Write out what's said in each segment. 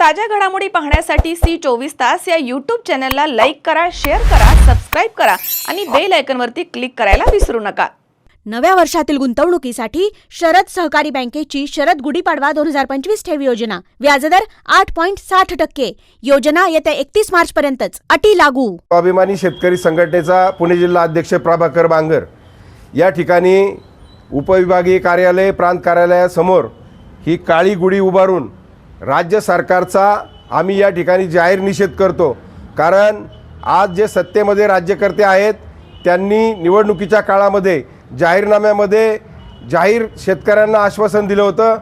ताज्या घडामोडी पाहण्यासाठी C24 या YouTube चॅनलला लाईक करा, शेअर करा, सबस्क्राइब करा आणि बेल आयकॉनवरती क्लिक करायला विसरू नका। नव्या वर्षातील गुंतवणुकीसाठी शरद सहकारी बँकेची शरद गुढीपाडवा 2025 ठेव योजना, व्याजदर 8.60%। योजना येत्या 31 मार्च पर्यंतच, अटी लागू। स्वाभिमानी शेतकरी संघटनेचा पुणे जिल्हा अध्यक्ष प्रभाकर बांगर या ठिकाणी उपविभागीय कार्यालय प्रांत कार्यालयासमोर ही काळी गुढी उभारून राज्य सरकारचा आम्ही या ठिकाणी जाहीर निषेध करतो। कारण आज जे सत्तेमध्ये राज्यकर्ते आहेत त्यांनी निवडणुकीच्या काळामध्ये जाहीरनाम्यामध्ये जाहीर शेतकऱ्यांना आश्वासन दिलं होतं,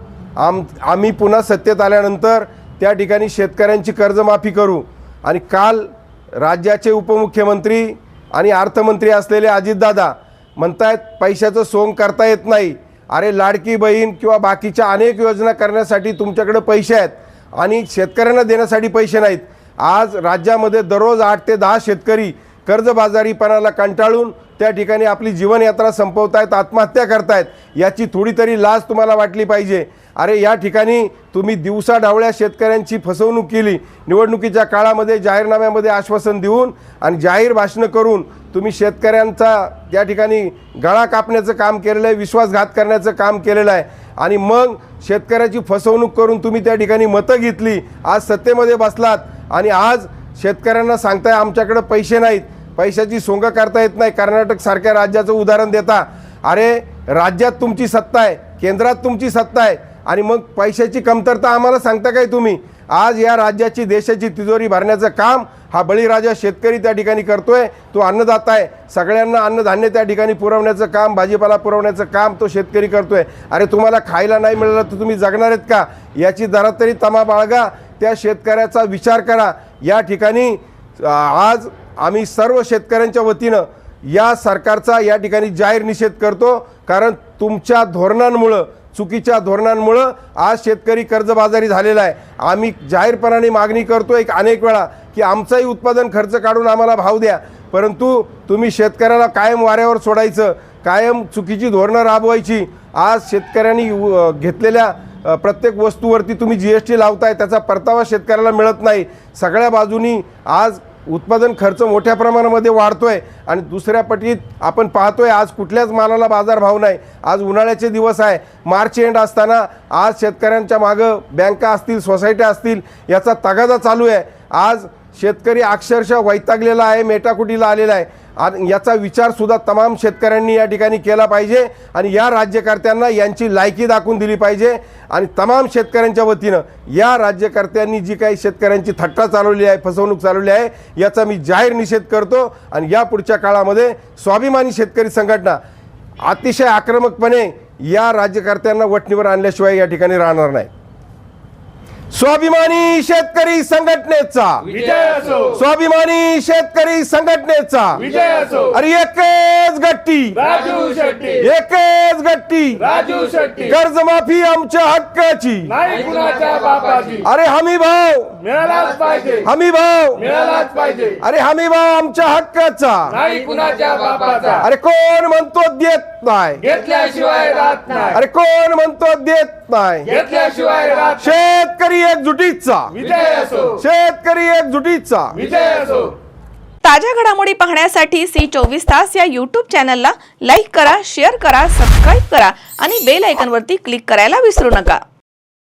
आम्ही पुन्हा सत्तेत आल्यानंतर त्या ठिकाणी शेतकऱ्यांची कर्जमाफी करू। आणि काल राज्याचे उपमुख्यमंत्री आणि अर्थमंत्री असलेले अजितदादा म्हणतायत पैशाचं सोंग करता येत नाही। अरे लाडकी बहीण किंवा बाकीच्या अनेक योजना करण्यासाठी तुमच्याकडे पैसे आहेत आणि शेतकऱ्यांना देण्यासाठी पैसे नाहीत। आज राज्यामध्ये दररोज 8 ते 10 शेतकरी कर्जबाजारीपणाला कंटाळून त्या ठिकाणी आपली जीवनयात्रा संपवतायत, आत्महत्या करतायत। याची थोडी तरी लाज तुम्हाला वाटली पाहिजे। अरे या ठिकाणी तुम्ही दिवसाढवळ्या शेतकऱ्यांची फसवणूक केली, निवडणुकीच्या काळामध्ये जाहीरनाम्यामध्ये आश्वासन देऊन आणि जाहीर भाषणं करून तुम्ही शेतकऱ्यांचा त्या ठिकाणी गळा कापण्याचं काम केलेलं आहे, विश्वासघात करण्याचं काम केलेलं आहे। आणि मग शेतकऱ्याची फसवणूक करून तुम्ही त्या ठिकाणी मतं घेतली, आज सत्तेमध्ये बसलात आणि आज शेतकऱ्यांना सांगताय आमच्याकडे पैसे नाहीत, पैशाची सोंग करता येत नाही। कर्नाटक सारख्या राज्याचं उदाहरण देता। अरे राज्यात तुमची सत्ता आहे, केंद्रात तुमची सत्ता आहे आणि मग पैशाची कमतरता आम्हाला सांगता काय तुम्ही? आज या राज्याची देशाची तिजोरी भरण्याचं काम हा बळीराजा शेतकरी त्या ठिकाणी करतोय। तो अन्नदाता आहे, सगळ्यांना अन्नधान्य त्या ठिकाणी पुरवण्याचं काम, भाजीपाला पुरवण्याचं काम तो शेतकरी करतोय। अरे तुम्हाला खायला नाही मिळालं तर तुम्ही जगणार आहेत का? याची जरा तरी तमा बाळगा, त्या शेतकऱ्याचा विचार करा। या ठिकाणी आज आम्ही सर्व शेतकऱ्यांच्या वतीनं या सरकारचा या ठिकाणी जाहीर निषेध करतो। कारण तुमच्या धोरणांमुळं, चुकीच्या धोरणांमुळं आज शेतकरी कर्जबाजारी झालेला आहे। आम्ही जाहीरपणाने मागणी करतोय अनेक वेळा की आमचाही उत्पादन खर्च काढून आम्हाला भाव द्या, परंतु तुम्ही शेतकऱ्याला कायम वाऱ्यावर सोडायचं, कायम चुकीची धोरणं राबवायची। आज शेतकऱ्यांनी घेतलेल्या प्रत्येक वस्तूवरती तुम्ही GST लावताय, त्याचा परतावा शेतकऱ्याला मिळत नाही। सगळ्या बाजूनी आज उत्पादन खर्च मोठ्या प्रमाणामध्ये वाढतोय आणि दुसऱ्या पटीत आपण पाहतोय आज कुठल्याच मालाला बाजारभाव नाही। आज उन्हाळ्याचे दिवस आहे, मार्च एंड असताना आज शेतकऱ्यांच्या मागं बँका असतील, सोसायट्या असतील, याचा तगादा चालू आहे। आज शेतकरी अक्षरशः वैतागलेला आहे, मेटाकुटीला आलेला आहे आणि याचा विचारसुद्धा तमाम शेतकऱ्यांनी या ठिकाणी केला पाहिजे आणि या राज्यकर्त्यांना यांची लायकी दाखवून दिली पाहिजे। आणि तमाम शेतकऱ्यांच्या वतीनं या राज्यकर्त्यांनी जी काही शेतकऱ्यांची थट्टा चालवली आहे, फसवणूक चालवली आहे, याचा मी जाहीर निषेध करतो। आणि या पुढच्या काळामध्ये स्वाभिमानी शेतकरी संघटना अतिशय आक्रमकपणे या राज्यकर्त्यांना वठणीवर आणल्याशिवाय या ठिकाणी राहणार नाही। स्वाभिमानी शेतकरी संघटनेचा विजय असो, स्वाभिमानी शेतकरी संघटनेचा विजय असो। अरे एकच गट्टी राजू शेट्टी, एकच गट्टी राजू शेट्टी, कर्जमाफी आमच्या हक्काची, नाही कुणाच्या बापाची। अरे हमी भाव मिळालाच पाहिजे, हमी भाव मिळालाच पाहिजे, अरे हमी भाव आमच्या हक्काचा, नाही कुणाच्या बापाचा। अरे कोण म्हणतो देत नाही, घेतल्याशिवाय राहत नाही, अरे कोण म्हणतो देत नाही, घेतल्याशिवाय राहत नाही। शेतकरी एकजुटीचा, विजय असो, शेतकरी एकजुटीचा, विजय असो। ताज्या घडामोडी पाहण्यासाठी C24 या YouTube चॅनलला लाईक करा, शेअर करा, सबस्क्राइब करा आणि बेल आयकॉनवरती क्लिक करायला विसरू नका।